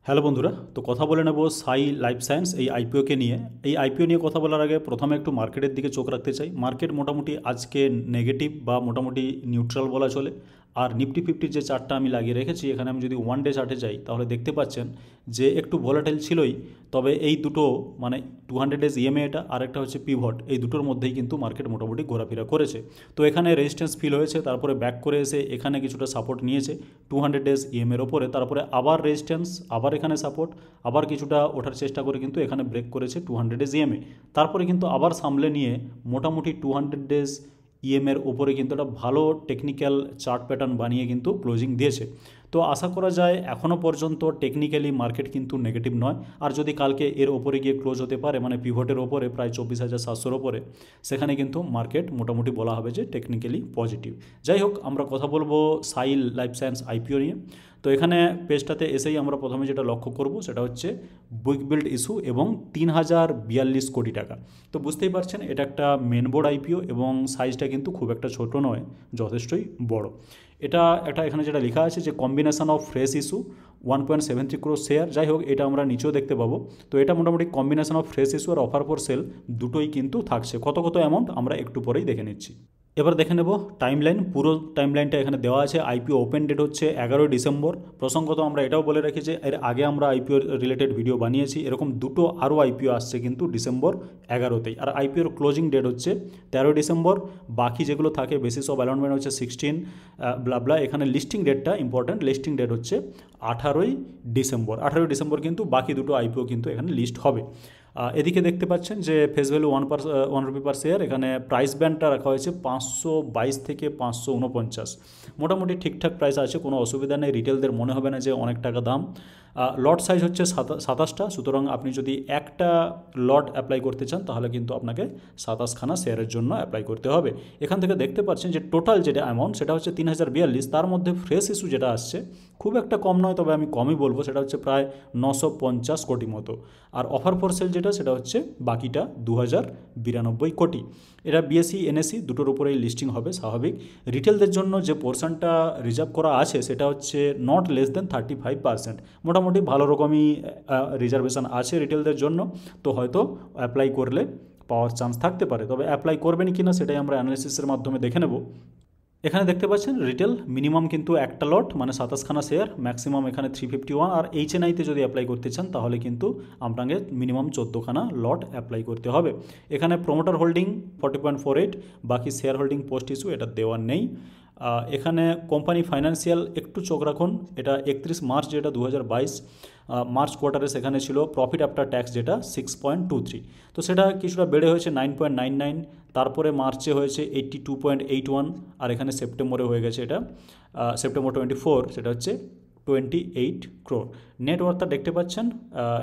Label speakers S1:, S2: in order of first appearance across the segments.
S1: Hello বন্ধুরা, তো কথা বলে নেব সাই লাইফ সায়েন্স এই আইপিওকে নিয়ে। এই আইপিও নিয়ে কথা বলার আগে প্রথমে একটু মার্কেটের দিকে চোখ রাখতে চাই। মার্কেট মোটামুটি আজকে নেগেটিভ বা মোটামুটি নিউট্রাল বলা চলে। আর নিফটি ফিফটির যে চার্টটা আমি লাগিয়ে রেখেছি, এখানে আমি যদি ওয়ান ডে চার্টে যাই তাহলে দেখতে পাচ্ছেন যে একটু ভোলাটাইল ছিলই, তবে এই দুটো মানে 200 ডেজ ইএমএ এটা আর একটা হচ্ছে পিভট, এই দুটোর মধ্যেই কিন্তু মার্কেট মোটামুটি ঘোরাফেরা করেছে। তো এখানে রেজিস্ট্যান্স ফিল হয়েছে, তারপরে ব্যাক করে এসে এখানে কিছুটা সাপোর্ট নিয়েছে 200 ডেজ ইএমএর ওপরে, তারপরে আবার রেজিস্ট্যান্স, আবার এখানে সাপোর্ট, আবার কিছুটা ওঠার চেষ্টা করে কিন্তু এখানে ব্রেক করেছে 200 ডেজ ইএমএ, তারপরে কিন্তু আবার সামলে নিয়ে মোটামুটি 200 ডেজ ইএমের ওপরে কিন্তু একটা ভালো টেকনিক্যাল চার্ট প্যাটার্ন বানিয়ে কিন্তু ক্লোজিং দিয়েছে। তো আশা করা যায় এখনও পর্যন্ত টেকনিক্যালি মার্কেট কিন্তু নেগেটিভ নয়। আর যদি কালকে এর ওপরে গিয়ে ক্লোজ হতে পারে, মানে পিভটের ওপরে প্রায় 24,700-র ওপরে, সেখানে কিন্তু মার্কেট মোটামুটি বলা হবে যে টেকনিক্যালি পজিটিভ। যাই হোক, আমরা কথা বলবো সাই লাইফ সায়েন্স আইপিও নিয়ে। তো এখানে পেজটাতে এসেই আমরা প্রথমে যেটা লক্ষ্য করব সেটা হচ্ছে বুক বিল্ড ইস্যু এবং 3042 কোটি টাকা। তো বুঝতেই পারছেন এটা একটা মেন বোর্ড আইপিও এবং সাইজটা কিন্তু খুব একটা ছোট নয়, যথেষ্টই বড়। এটা একটা এখানে যেটা লেখা আছে যে combination of fresh issue 1.73 crore share. যাই হোক, এটা আমরা নিচেও দেখতে পাবো। তো এটা মোটামুটি কম্বিনেশন অফ ফ্রেশ ইস্যু আর অফার ফর সেল দুটোই কিন্তু থাকছে। কত কত অ্যামাউন্ট আমরা একটু পরেই দেখে নিচ্ছি। এবার দেখে নেব টাইমলাইন, পুরো টাইমলাইনটা এখানে দেওয়া আছে। আইপিও ওপেন ডেট হচ্ছে 11 ডিসেম্বর। প্রসঙ্গত আমরা এটাও বলে রাখি যে এর আগে আমরা আইপিও রিলেটেড ভিডিও বানিয়েছি, এরকম দুটো আরও আইপিও আসছে কিন্তু ডিসেম্বর 11তেই। আর আইপিওর ক্লোজিং ডেট হচ্ছে 13 ডিসেম্বর। বাকি যেগুলো থাকে বেসিস অফ অ্যালাউন্টমেন্ট হচ্ছে 16 ব্লাবলা। এখানে লিস্টিং ডেটটা ইম্পর্ট্যান্ট, লিস্টিং ডেট হচ্ছে 18 ডিসেম্বর। 18 ডিসেম্বর কিন্তু বাকি দুটো আইপিও কিন্তু এখানে লিস্ট হবে। এদিকে দেখতে পাচ্ছেন যে ফেস ভ্যালু 1 রুপি পার শেয়ার। এখানে প্রাইস ব্যান্ডটা রাখা হয়েছে 522 থেকে 549। মোটামুটি ঠিকঠাক প্রাইস আছে, কোনো অসুবিধা নেই। রিটেলদের মনে হবে না যে অনেক টাকা দাম। লট সাইজ হচ্ছে 27টা, সুতরাং আপনি যদি একটা লট অ্যাপ্লাই করতে চান তাহলে কিন্তু আপনাকে 27খানা শেয়ারের জন্য অ্যাপ্লাই করতে হবে। এখান থেকে দেখতে পাচ্ছেন যে টোটাল যেটা অ্যামাউন্ট সেটা হচ্ছে 3042, তার মধ্যে ফ্রেশ ইস্যু যেটা আসছে খুব একটা কম নয়, তবে আমি কমই বলবো, সেটা হচ্ছে প্রায় 950 কোটি মতো। আর অফার ফর সেল যেটা সেটা হচ্ছে বাকিটা 2092 কোটি। এটা বিএসসি এনএসসি দুটোর উপরেই লিস্টিং হবে স্বাভাবিক। রিটেলদের জন্য যে পোর্শনটা রিজার্ভ করা আছে সেটা হচ্ছে নট লেস দেন 35%। মোটামুটি ভালো রকমই রিজার্ভেশন আছে রিটেলদের জন্য। তো হয়তো অ্যাপ্লাই করলে পাওয়ার চান্স থাকতে পারে, তবে অ্যাপ্লাই করবেন কি না সেটাই আমরা অ্যানালিসিসের মাধ্যমে দেখে নেব। এখানে দেখতে পাচ্ছেন রিটেল মিনিমাম কিন্তু একটা লট মানে 27খানা শেয়ার, ম্যাক্সিমাম এখানে 351। আর এইচএনআইতে যদি অ্যাপ্লাই করতে চান তাহলে কিন্তু আপনাকে মিনিমাম 14খানা লট অ্যাপ্লাই করতে হবে। এখানে প্রোমোটার হোল্ডিং 40.48, বাকি শেয়ার হোল্ডিং পোস্ট ইস্যু এটা দেওয়ার নেই। এখানে কোম্পানি ফাইন্যান্সিয়াল একটু চোখ রাখুন। এটা 31 মার্চ যেটা 2022 মার্চ কোয়ার্টারে সেখানে ছিল প্রফিট আফটার ট্যাক্স যেটা 6.23, তো সেটা কিছুটা বেড়ে হয়েছে 9.99। তারপরে মার্চে হয়েছে 82.81, আর এখানে সেপ্টেম্বরে হয়ে গেছে এটা সেপ্টেম্বর 24, সেটা হচ্ছে 28 crore। নেটওয়ার্থটা দেখতে পাচ্ছেন।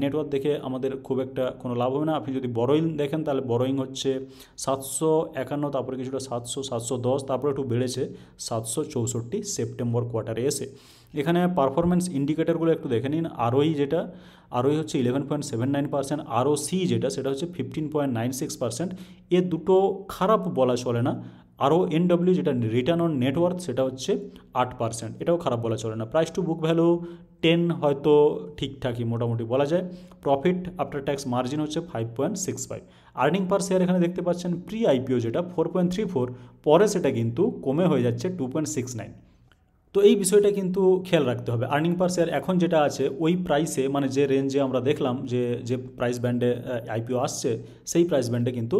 S1: নেটওয়ার্থ দেখে আমাদের খুব একটা কোনো লাভ হবে না। আপনি যদি বরোইং দেখেন তাহলে বরোইং হচ্ছে 751, তারপরে কিছুটা 700, 710, তারপরে একটু বেড়েছে 764 সেপ্টেম্বর কোয়ার্টারে এসে। এখানে পারফরমেন্স ইন্ডিকেটরগুলো একটু দেখে নিন। আরওই যেটা, আরওই হচ্ছে 11.79%, আরওসি যেটা সেটা হচ্ছে 15.96%। এ দুটো খারাপ বলা চলে না। আরও এনডব্লিউ যেটা রিটার্ন অন নেটওয়ার্থ সেটা হচ্ছে 8%, এটাও খারাপ বলা চলে না। প্রাইস টু বুক ভ্যালু 10 হয়তো ঠিকঠাকই মোটামুটি বলা যায়। প্রফিট আফটার ট্যাক্স মার্জিন হচ্ছে 5.65। আর্নিং পার শেয়ার এখানে দেখতে পাচ্ছেন প্রি আইপিও যেটা 4.34, পরে সেটা কিন্তু কমে হয়ে যাচ্ছে 2.69। তো এই বিষয়টা কিন্তু খেয়াল রাখতে হবে। আর্নিং পার শেয়ার এখন যেটা আছে ওই প্রাইসে, মানে যে রেঞ্জে আমরা দেখলাম যে প্রাইস ব্যান্ডে আইপিও আসছে সেই প্রাইস ব্যান্ডে কিন্তু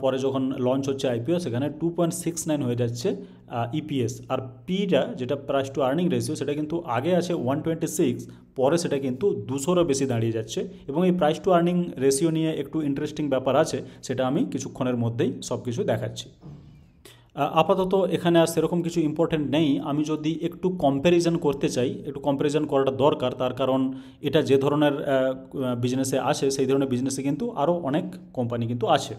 S1: পরে যখন লঞ্চ হচ্ছে আইপিও সেখানে 2.69 হয়ে যাচ্ছে ইপিএস। আর পিটা যেটা প্রাইস টু আর্নিং রেশিও সেটা কিন্তু আগে আছে 126, পরে সেটা কিন্তু 200-রও বেশি দাঁড়িয়ে যাচ্ছে। এবং এই প্রাইস টু আর্নিং রেশিও নিয়ে একটু ইন্টারেস্টিং ব্যাপার আছে, সেটা আমি কিছুক্ষণের মধ্যেই সব কিছু দেখাচ্ছি। আপাতত এখানে আর সেরকম কিছু ইম্পর্টেন্ট নেই। আমি যদি একটু কম্প্যারিজন করতে চাই, একটু কম্প্যারিজন করাটা দরকার, তার কারণ এটা যে ধরনের বিজনেসে আসে সেই ধরনের বিজনেসে কিন্তু আরও অনেক কোম্পানি কিন্তু আছে।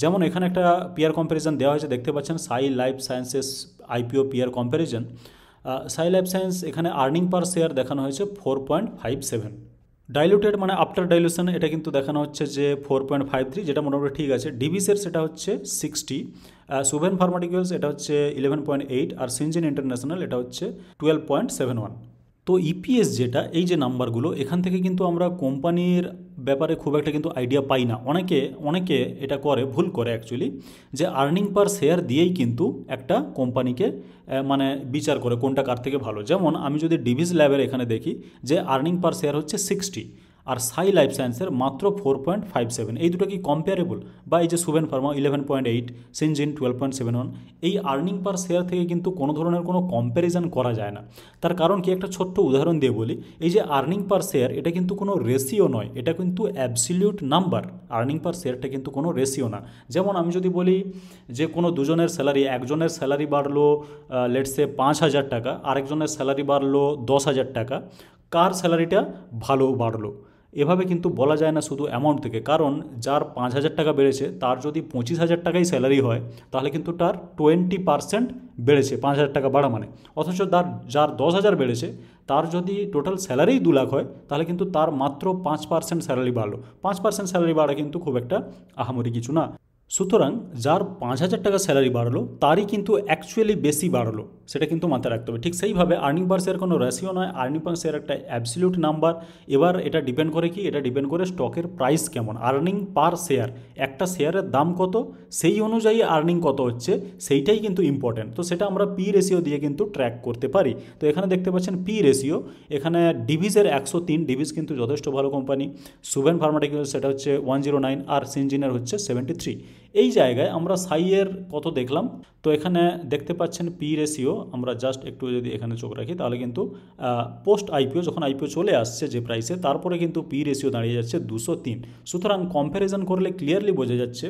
S1: যেমন এখানে একটা পিয়ার কম্প্যারিজন দেওয়া হয়েছে, দেখতে পাচ্ছেন Sai Life Sciences IPO peer comparison. Sai Life Science এখানে আর্নিং পার শেয়ার দেখানো হয়েছে 4.57। ডাইলুটেড মানে আফটার ডাইলুশন এটা কিন্তু দেখানো হচ্ছে যে 4.53, যেটা মোটামুটি ঠিক আছে। ডিভিসের সেটা হচ্ছে 60, সুভেন ফার্মাটিক্যালস এটা হচ্ছে 11.8, আর সিনজেন ইন্টারন্যাশনাল এটা হচ্ছে 12.71। তো ইপিএস যেটা, এই যে নাম্বারগুলো, এখান থেকে কিন্তু আমরা কোম্পানির ব্যাপারে খুব একটা কিন্তু আইডিয়া পাই না। অনেকে অনেকে এটা করে, ভুল করে অ্যাকচুয়ালি, যে আর্নিং পার শেয়ার দিয়েই কিন্তু একটা কোম্পানিকে মানে বিচার করে কোনটা কার থেকে ভালো। যেমন আমি যদি ডিভিস ল্যাবের এখানে দেখি যে আর্নিং পার শেয়ার হচ্ছে 60, আর সাই লাইফ সায়েন্সের মাত্র 4.57। এই দুটো কি কম্পেয়ারেবল? বা এই যে সুভেন ফার্মা 11.8, সিনজিন 12.71, এই আর্নিং পার শেয়ার থেকে কিন্তু কোনো ধরনের কোনো কম্প্যারিজন করা যায় না। তার কারণ কি, একটা ছোট্ট উদাহরণ দিয়ে বলি। এই যে আর্নিং পার শেয়ার, এটা কিন্তু কোনো রেশিও নয়, এটা কিন্তু অ্যাবসলিউট নাম্বার। আর্নিং পার শেয়ারটা কিন্তু কোনো রেশিও না। যেমন আমি যদি বলি যে কোনো দুজনের স্যালারি, একজনের স্যালারি বাড়লো লেটসে 5,000 টাকা, আরেকজনের স্যালারি বাড়লো 10,000 টাকা, কার স্যালারিটা ভালো বাড়লো? এভাবে কিন্তু বলা যায় না শুধু অ্যামাউন্ট থেকে। কারণ যার 5,000 টাকা বেড়েছে, তার যদি 25,000 টাকাই স্যালারি হয়, তাহলে কিন্তু তার 20% বেড়েছে 5,000 টাকা বাড়া মানে। অথচ যার 10,000 বেড়েছে, তার যদি টোটাল স্যালারিই 2 লাখ হয়, তাহলে কিন্তু তার মাত্র 5% স্যালারি বাড়লো। 5% স্যালারি বাড়া কিন্তু খুব একটা আহামরি কিছু না। সুতরাং যার 5,000 টাকা স্যালারি বাড়লো, তারই কিন্তু অ্যাকচুয়ালি বেশি বাড়লো, সেটা কিন্তু মাথায় রাখতে হবে। ঠিক সেইভাবে আর্নিং পার শেয়ার কোনো রেশিও নয়, আর্নিং পার শেয়ার একটা অ্যাবসলিউট নাম্বার। এবার এটা ডিপেন্ড করে কি, এটা ডিপেন্ড করে স্টকের প্রাইস কেমন। আর্নিং পার শেয়ার, একটা শেয়ারের দাম কত, সেই অনুযায়ী আর্নিং কত হচ্ছে, সেইটাই কিন্তু ইম্পর্টেন্ট। তো সেটা আমরা পি রেশিও দিয়ে কিন্তু ট্র্যাক করতে পারি। তো এখানে দেখতে পাচ্ছেন পি রেশিও, এখানে ডিভিসের 103, ডিভিস কিন্তু যথেষ্ট ভালো কোম্পানি। সুভেন ফার্মাটিক্যাল সেটা হচ্ছে 109, আর সিনজিনের হচ্ছে 73। এই জায়গায় আমরা সাইয়ের কত দেখলাম, তো এখানে দেখতে পাচ্ছেন পি রেশিও। আমরা জাস্ট একটু যদি এখানে চোখ রাখি, তাহলে কিন্তু পোস্ট আইপিও, যখন আইপিও চলে আসছে যে প্রাইসে, তারপরে কিন্তু পি রেশিও দাঁড়িয়ে যাচ্ছে 203। সুতরাং কম্প্যারিজন করলে ক্লিয়ারলি বোঝা যাচ্ছে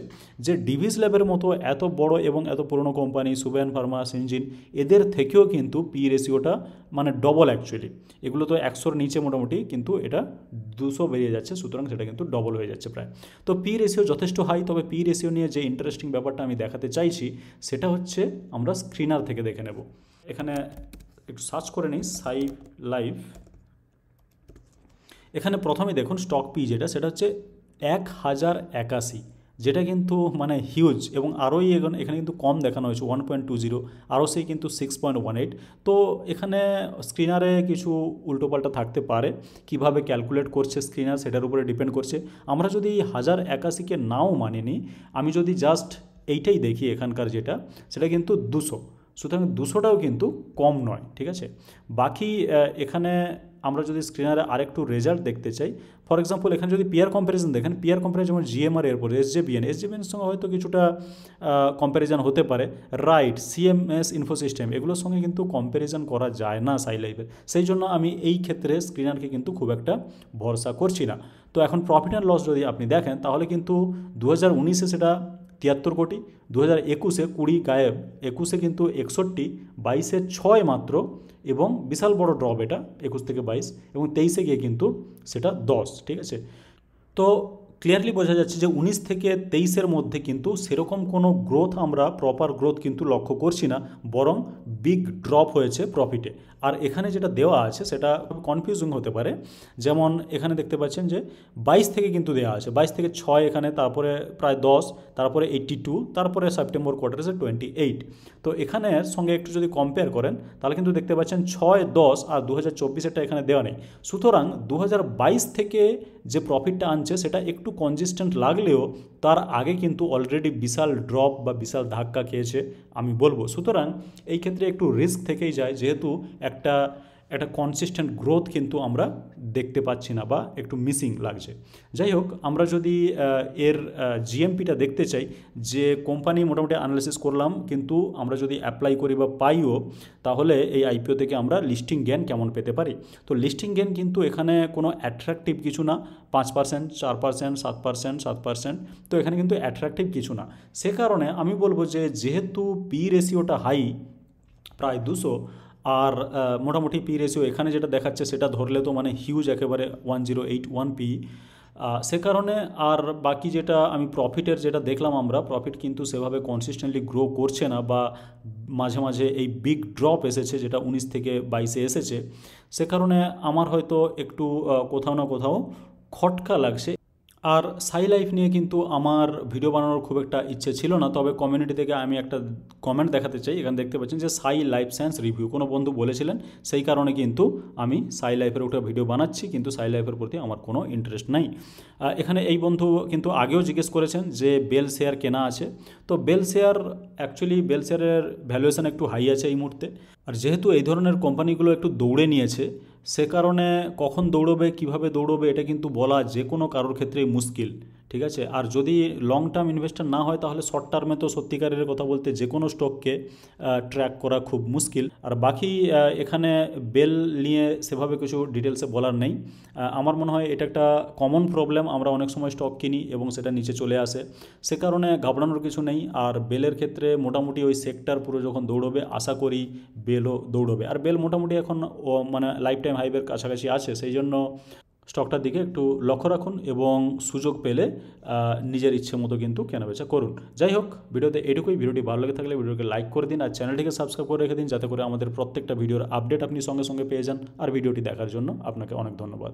S1: যে ডিভিস ল্যাবের মতো এত বড় এবং এত পুরনো কোম্পানি, সুভেন ফার্মা, সিনজিন, এদের থেকেও কিন্তু পি রেশিওটা মানে ডবল অ্যাকচুয়ালি। এগুলো তো 100-র নিচে মোটামুটি, কিন্তু এটা 200 বেরিয়ে যাচ্ছে, সুতরাং সেটা কিন্তু ডবল হয়ে যাচ্ছে প্রায়। তো পি রেশিও যথেষ্ট হাই। তবে পি রেশিও নিয়ে যে ইন্টারেস্টিং ব্যাপারটা আমি দেখাতে চাইছি, সেটা হচ্ছে আমরা স্ক্রিনার থেকে দেখে নেব। এখানে একটু সার্চ করে নিই সাই লাইফ। এখানে প্রথমে দেখুন স্টক পি যেটা, সেটা হচ্ছে 1081, যেটা কিন্তু মানে হিউজ। এবং আরোই এখানে কিন্তু কম দেখানো হয়েছে 1.20, আরও সেই কিন্তু 6.18। তো এখানে স্ক্রিনারে কিছু উল্টোপাল্টা থাকতে পারে, কিভাবে ক্যালকুলেট করছে স্ক্রিনার সেটার উপরে ডিপেন্ড করছে। আমরা যদি 1081-কে নাও মানিনি, আমি যদি জাস্ট এইটাই দেখি এখানকার যেটা, সেটা কিন্তু 200। সুতরাং 200টাও কিন্তু কম নয়, ঠিক আছে। বাকি এখানে আমরা যদি স্ক্রিনারে আরেকটু রেজাল্ট দেখতে চাই, ফর এক্সাম্পল এখানে যদি পিয়ার কম্প্যারিজন দেখেন, পিয়ার কম্প্যারিজন যেমন জিএমআর, এরপরে এসজেবিএনের সঙ্গে হয়তো কিছুটা কম্প্যারিজন হতে পারে। রাইট, সিএমএস ইনফোসিস্টেম, এগুলোর সঙ্গে কিন্তু কম্প্যারিজন করা যায় না সাই লাইফের। সেই জন্য আমি এই ক্ষেত্রে স্ক্রিনারকে কিন্তু খুব একটা ভরসা করছি না। তো এখন প্রফিট অ্যান্ড লস যদি আপনি দেখেন, তাহলে কিন্তু 2019-এ সেটা 73 কোটি, 2021-এ 20 গায়েব, 21-এ কিন্তু 61, 22-এ 6 মাত্র, এবং বিশাল বড় ড্রপ এটা 21 থেকে 22, এবং 23-এ গিয়ে কিন্তু সেটা 10, ঠিক আছে। তো ক্লিয়ারলি বোঝা যাচ্ছে যে 19 থেকে 23-এর মধ্যে কিন্তু সেরকম কোনো গ্রোথ, আমরা প্রপার গ্রোথ কিন্তু লক্ষ্য করছি না, বরং বিগ ড্রপ হয়েছে প্রফিটে। আর এখানে যেটা দেওয়া আছে সেটা কনফিউজিং হতে পারে। যেমন এখানে দেখতে পাচ্ছেন যে 22 থেকে কিন্তু দেওয়া আছে, 22 থেকে 6 এখানে, তারপরে প্রায় 10, তারপরে 82, তারপরে সেপ্টেম্বর কোয়ার্টারে 28। তো এখানের সঙ্গে একটু যদি কম্পেয়ার করেন, তাহলে কিন্তু দেখতে পাচ্ছেন 6, 10 আর 2024-এরটা এখানে দেওয়া নেই। সুতরাং 2022 থেকে যে প্রফিটটা আনছে, সেটা একটু কনজিস্টেন্ট লাগলেও তার আগে কিন্তু অলরেডি বিশাল ড্রপ বা বিশাল ধাক্কা খেয়েছে আমি বলবো। সুতরাং এই ক্ষেত্রে একটু রিস্ক থেকেই যায়, যেহেতু একটা কনসিস্টেন্ট গ্রোথ কিন্তু আমরা দেখতে পাচ্ছি না, বা একটু মিসিং লাগছে। যাই হোক, আমরা যদি এর জিএমপিটা দেখতে চাই, যে কোম্পানি মোটামুটি অ্যানালিসিস করলাম, কিন্তু আমরা যদি অ্যাপ্লাই করি বা পাইও, তাহলে এই আইপিও থেকে আমরা লিস্টিং গেন কেমন পেতে পারি। তো লিস্টিং গেন কিন্তু এখানে কোনো অ্যাট্রাকটিভ কিছু না, 5%, 4%, 7%, 7%। তো এখানে কিন্তু অ্যাট্রাকটিভ কিছু না। সে কারণে আমি বলবো যে যেহেতু পি রেশিওটা হাই, প্রায় 200, আর মোটামুটি পি রেশিও এখানে যেটা দেখাচ্ছে সেটা ধরলে তো মানে হিউজ, একেবারে 1081 পি। সে কারণে আর বাকি যেটা আমি প্রফিটের যেটা দেখলাম, আমরা প্রফিট কিন্তু সেভাবে কনসিস্টেন্টলি গ্রো করছে না, বা মাঝে মাঝে এই বিগ ড্রপ এসেছে, যেটা 19 থেকে 22-এ এসেছে। সে কারণে আমার হয়তো একটু কোথাও না কোথাও খটকা লাগছে। আর সাই লাইফ নিয়ে কিন্তু আমার ভিডিও বানানোর খুব একটা ইচ্ছে ছিল না, তবে কমিউনিটি থেকে আমি একটা কমেন্ট দেখাতে চাই। এখানে দেখতে পাচ্ছেন যে সাই লাইফ সায়েন্স রিভিউ কোনো বন্ধু বলেছিলেন, সেই কারণে কিন্তু আমি সাই লাইফের একটা ভিডিও বানাচ্ছি, কিন্তু সাই লাইফের প্রতি আমার কোনো ইন্টারেস্ট নাই। এখানে এই বন্ধু কিন্তু আগেও জিজ্ঞেস করেছেন যে বেল শেয়ার কেনা আছে, তো বেল শেয়ার অ্যাকচুয়ালি বেল শেয়ারের ভ্যালুয়েশন একটু হাই আছে এই মুহূর্তে। আর যেহেতু এই ধরনের কোম্পানিগুলো একটু দৌড়ে নিয়েছে, সে কারণে কখন দৌড়বে কিভাবে দৌড়বে এটা কিন্তু বলা যে কোনো কারোর ক্ষেত্রেই মুশকিল, ঠিক আছে। আর যদি লং টার্ম ইনভেস্টর না হয় তাহলে শর্ট টার্মে তো সত্যিকারের কথা বলতে যে কোনো স্টককে ট্র্যাক করা খুব মুশকিল। আর বাকি এখানে বেল নিয়ে সেভাবে কিছু ডিটেলসে বলার নেই। আমার মনে হয় এটা একটা কমন প্রবলেম, আমরা অনেক সময় স্টক কিনি এবং সেটা নিচে চলে আসে, সে কারণে ঘাবড়ানোর কিছু নেই। আর বেলের ক্ষেত্রে মোটামুটি ওই সেক্টর পুরো যখন দৌড়বে আশা করি বেলও দৌড়বে। আর বেল মোটামুটি এখন মানে লাইফ টাইম হাইবের কাছাকাছি আছে, সেই জন্য স্টকটার দিকে একটু লক্ষ্য রাখুন এবং সুযোগ পেলে নিজের ইচ্ছে মতো কিন্তু কেনাবেচা করুন। যাই হোক, ভিডিওতে এটুকুই। ভিডিওটি ভালো লেগে থাকলে ভিডিওকে লাইক করে দিন আর চ্যানেলটিকে সাবস্ক্রাইব করে রেখে দিন, যাতে করে আমাদের প্রত্যেকটা ভিডিওর আপডেট আপনি সঙ্গে সঙ্গে পেয়ে যান। আর ভিডিওটি দেখার জন্য আপনাকে অনেক ধন্যবাদ।